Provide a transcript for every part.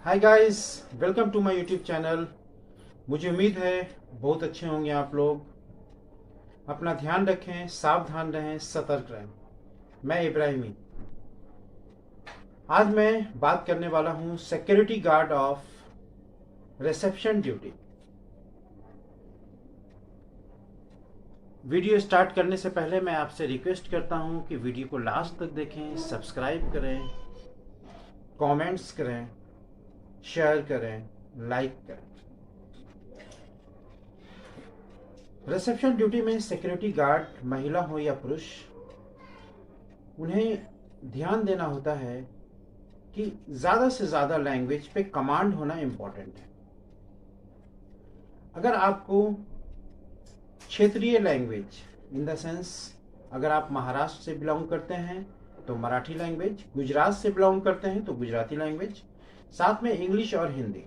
Hi guys, welcome to my YouTube channel. मुझे उम्मीद है बहुत अच्छे होंगे आप लोग। अपना ध्यान रखें, सावधान रहें, सतर्क रहें। मैं इब्राहिमी। आज मैं बात करने वाला हूं security guard of reception duty. Video start करने से पहले मैं आपसे रिक्वेस्ट करता हूं कि वीडियो को लास्ट तक देखें, सब्सक्राइब करें, कमेंट्स करें, शेयर करें, लाइक करें। रिसेप्शन ड्यूटी में सिक्योरिटी गार्ड महिला हो या पुरुष, उन्हें ध्यान देना होता है कि ज़्यादा से ज़्यादा लैंग्वेज पे कमांड होना इम्पॉर्टेंट है। अगर आपको क्षेत्रीय लैंग्वेज इन द सेंस, अगर आप महाराष्ट्र से बिलोंग करते हैं तो मराठी लैंग्वेज, गुजरात से बिलोंग करते हैं तो गुजराती लैंग्वेज, साथ में इंग्लिश और हिंदी,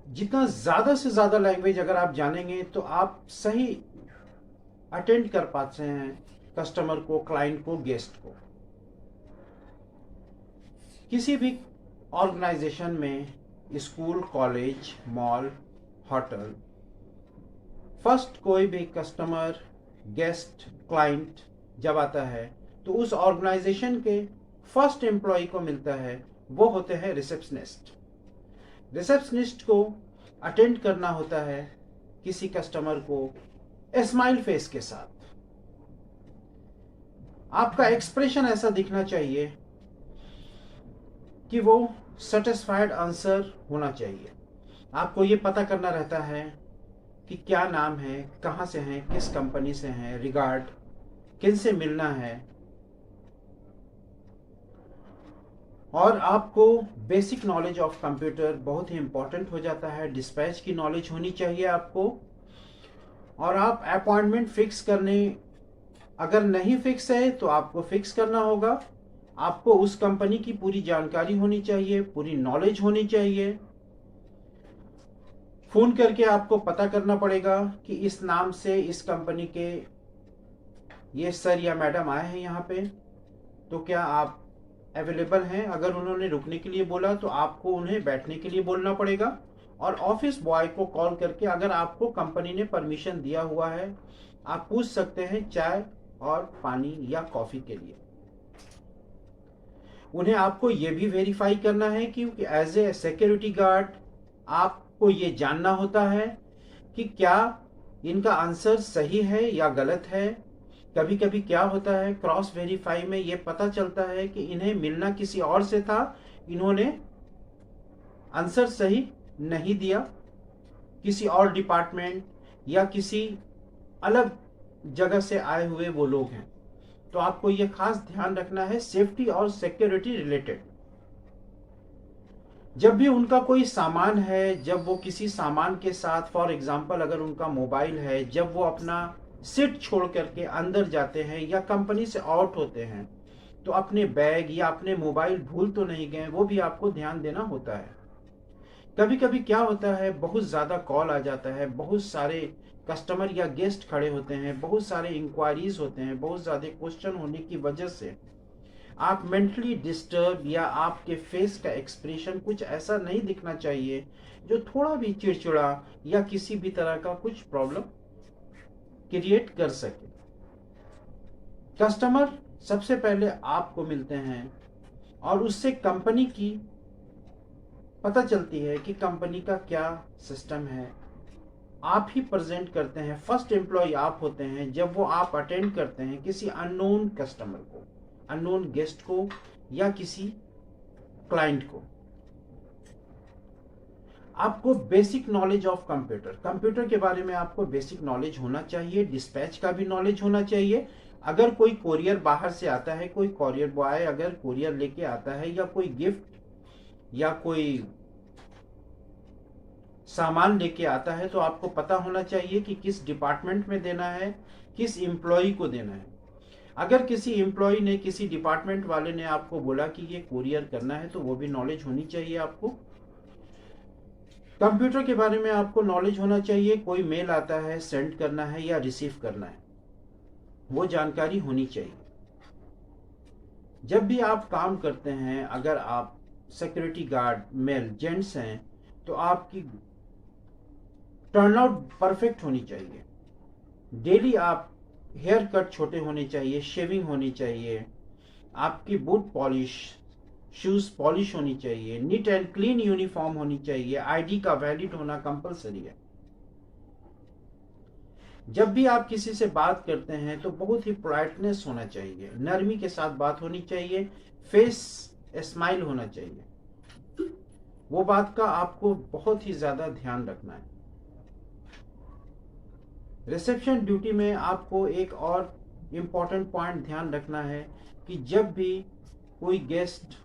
जितना ज़्यादा से ज़्यादा लैंग्वेज अगर आप जानेंगे तो आप सही अटेंड कर पाते हैं कस्टमर को, क्लाइंट को, गेस्ट को। किसी भी ऑर्गेनाइजेशन में, school, college, mall, hotel, first कोई भी कस्टमर, गेस्ट, क्लाइंट जब आता है तो उस ऑर्गेनाइजेशन के फर्स्ट एम्प्लॉय को मिलता है, वो होते हैं रिसेप्शनिस्ट। रिसेप्शनिस्ट को अटेंड करना होता है किसी कस्टमर को स्माइल फेस के साथ। आपका एक्सप्रेशन ऐसा दिखना चाहिए कि वो सेटिस्फाइड आंसर होना चाहिए। आपको ये पता करना रहता है कि क्या नाम है, कहाँ से हैं, किस कंपनी से हैं, रिगार्ड, किन से मिलना है। और आपको बेसिक नॉलेज ऑफ कंप्यूटर बहुत ही इंपॉर्टेंट हो जाता है। डिस्पैच की नॉलेज होनी चाहिए आपको। और आप अपॉइंटमेंट फिक्स करने, अगर नहीं फिक्स है तो आपको फिक्स करना होगा। आपको उस कंपनी की पूरी जानकारी होनी चाहिए, पूरी नॉलेज होनी चाहिए। फोन करके आपको पता करना पड़ेगा कि इस नाम से इस कंपनी के ये सर या मैडम आए हैं यहाँ पे, तो क्या आप अवेलेबल हैं। अगर उन्होंने रुकने के लिए बोला तो आपको उन्हें बैठने के लिए बोलना पड़ेगा। और ऑफिस बॉय को कॉल करके, अगर आपको कंपनी ने परमिशन दिया हुआ है, आप पूछ सकते हैं चाय और पानी या कॉफी के लिए। उन्हें आपको ये भी वेरीफाई करना है कि एज ए सिक्योरिटी गार्ड आपको ये जानना होता है कि क्या इनका आंसर सही है या गलत है। कभी कभी क्या होता है, क्रॉस वेरीफाई में ये पता चलता है कि इन्हें मिलना किसी और से था, इन्होंने आंसर सही नहीं दिया, किसी और डिपार्टमेंट या किसी अलग जगह से आए हुए वो लोग हैं। तो आपको ये खास ध्यान रखना है सेफ्टी और सिक्योरिटी रिलेटेड। जब भी उनका कोई सामान है, जब वो किसी सामान के साथ, फॉर एग्जांपल अगर उनका मोबाइल है, जब वो अपना सीट छोड़ करके अंदर जाते हैं या कंपनी से आउट होते हैं, तो अपने बैग या अपने मोबाइल भूल तो नहीं गए, वो भी आपको ध्यान देना होता है। कभी कभी क्या होता है, बहुत ज़्यादा कॉल आ जाता है, बहुत सारे कस्टमर या गेस्ट खड़े होते हैं, बहुत सारे इंक्वायरीज होते हैं, बहुत ज़्यादा क्वेश्चन होने की वजह से आप मेंटली डिस्टर्ब, या आपके फेस का एक्सप्रेशन कुछ ऐसा नहीं दिखना चाहिए जो थोड़ा भी चिड़चिड़ा या किसी भी तरह का कुछ प्रॉब्लम क्रिएट कर सके। कस्टमर सबसे पहले आपको मिलते हैं और उससे कंपनी की पता चलती है कि कंपनी का क्या सिस्टम है। आप ही प्रेजेंट करते हैं, फर्स्ट एम्प्लॉय आप होते हैं जब वो आप अटेंड करते हैं किसी अननोन कस्टमर को, अननोन गेस्ट को या किसी क्लाइंट को। आपको basic knowledge of computer, computer के बारे में आपको बेसिक नॉलेज होना चाहिए। डिस्पैच का भी नॉलेज होना चाहिए। अगर कोई कोरियर बाहर से आता है, कोई कोरियर बॉय अगर कोरियर लेके आता है, या कोई गिफ्ट या कोई सामान लेके आता है, तो आपको पता होना चाहिए कि किस डिपार्टमेंट में देना है, किस एम्प्लॉय को देना है। अगर किसी एम्प्लॉय ने, किसी डिपार्टमेंट वाले ने आपको बोला कि ये कुरियर करना है, तो वो भी नॉलेज होनी चाहिए आपको। कंप्यूटर के बारे में आपको नॉलेज होना चाहिए। कोई मेल आता है, सेंड करना है या रिसीव करना है, वो जानकारी होनी चाहिए। जब भी आप काम करते हैं, अगर आप सिक्योरिटी गार्ड मेल जेंट्स हैं, तो आपकी टर्नआउट परफेक्ट होनी चाहिए। डेली आप हेयर कट छोटे होने चाहिए, शेविंग होनी चाहिए, आपकी बूट पॉलिश, शूज पॉलिश होनी चाहिए, नीट एंड क्लीन यूनिफॉर्म होनी चाहिए, आईडी का वैलिड होना कंपलसरी है। जब भी आप किसी से बात करते हैं तो बहुत ही पोलाइटनेस होना चाहिए, नरमी के साथ बात होनी चाहिए, फेस स्माइल होना चाहिए। वो बात का आपको बहुत ही ज्यादा ध्यान रखना है। रिसेप्शन ड्यूटी में आपको एक और इम्पॉर्टेंट पॉइंट ध्यान रखना है कि जब भी कोई गेस्ट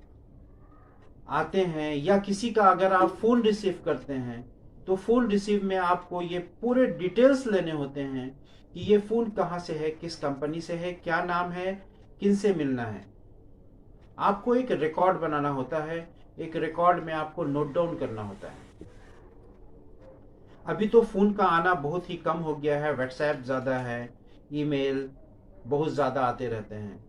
आते हैं या किसी का अगर आप फोन रिसीव करते हैं तो फोन रिसीव में आपको ये पूरे डिटेल्स लेने होते हैं कि ये फोन कहाँ से है, किस कंपनी से है, क्या नाम है, किन से मिलना है। आपको एक रिकॉर्ड बनाना होता है, एक रिकॉर्ड में आपको नोट डाउन करना होता है। अभी तो फोन का आना बहुत ही कम हो गया है, व्हाट्सएप ज़्यादा है, ईमेल बहुत ज़्यादा आते रहते हैं,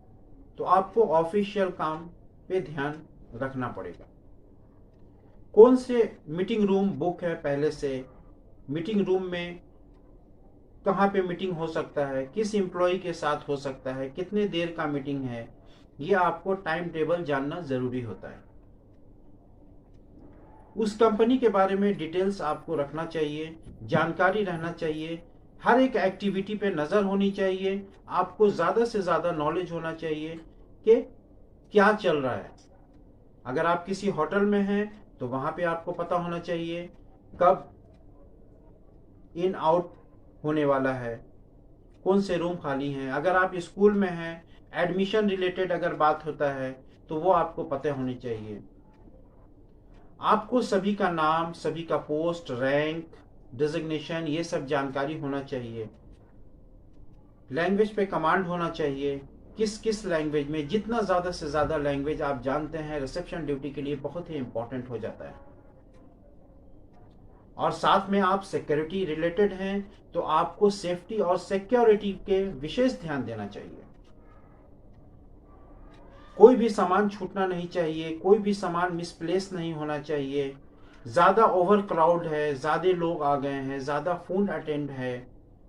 तो आपको ऑफिशियल काम पे ध्यान रखना पड़ेगा। कौन से मीटिंग रूम बुक है पहले से, मीटिंग रूम में कहाँ पे मीटिंग हो सकता है, किस एम्प्लॉय के साथ हो सकता है, कितने देर का मीटिंग है, ये आपको टाइम टेबल जानना ज़रूरी होता है। उस कंपनी के बारे में डिटेल्स आपको रखना चाहिए, जानकारी रहना चाहिए, हर एक एक्टिविटी पे नज़र होनी चाहिए, आपको ज़्यादा से ज़्यादा नॉलेज होना चाहिए कि क्या चल रहा है। अगर आप किसी होटल में हैं तो वहाँ पे आपको पता होना चाहिए कब इन आउट होने वाला है, कौन से रूम खाली हैं। अगर आप स्कूल में हैं, एडमिशन रिलेटेड अगर बात होता है तो वो आपको पता होनी चाहिए। आपको सभी का नाम, सभी का पोस्ट, रैंक, डिजिग्नेशन, ये सब जानकारी होना चाहिए। लैंग्वेज पे कमांड होना चाहिए, किस किस लैंग्वेज में, जितना ज़्यादा से ज़्यादा लैंग्वेज आप जानते हैं रिसेप्शन ड्यूटी के लिए बहुत ही इंपॉर्टेंट हो जाता है। और साथ में आप सिक्योरिटी रिलेटेड हैं तो आपको सेफ्टी और सिक्योरिटी के विशेष ध्यान देना चाहिए। कोई भी सामान छूटना नहीं चाहिए, कोई भी सामान मिसप्लेस नहीं होना चाहिए। ज़्यादा ओवर क्राउड है, ज़्यादा लोग आ गए हैं, ज़्यादा फोन अटेंड है,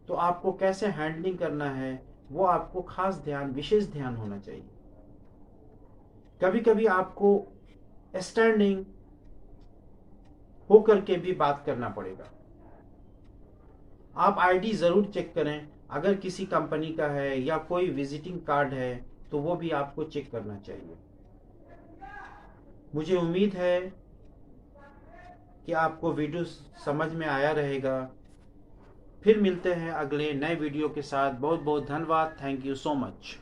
तो आपको कैसे हैंडलिंग करना है वो आपको खास ध्यान, विशेष ध्यान होना चाहिए। कभी कभी आपको स्टैंडिंग होकर के भी बात करना पड़ेगा। आप आईडी ज़रूर चेक करें, अगर किसी कंपनी का है या कोई विजिटिंग कार्ड है तो वो भी आपको चेक करना चाहिए। मुझे उम्मीद है कि आपको वीडियो समझ में आया रहेगा। फिर मिलते हैं अगले नए वीडियो के साथ। बहुत बहुत धन्यवाद। Thank you so much.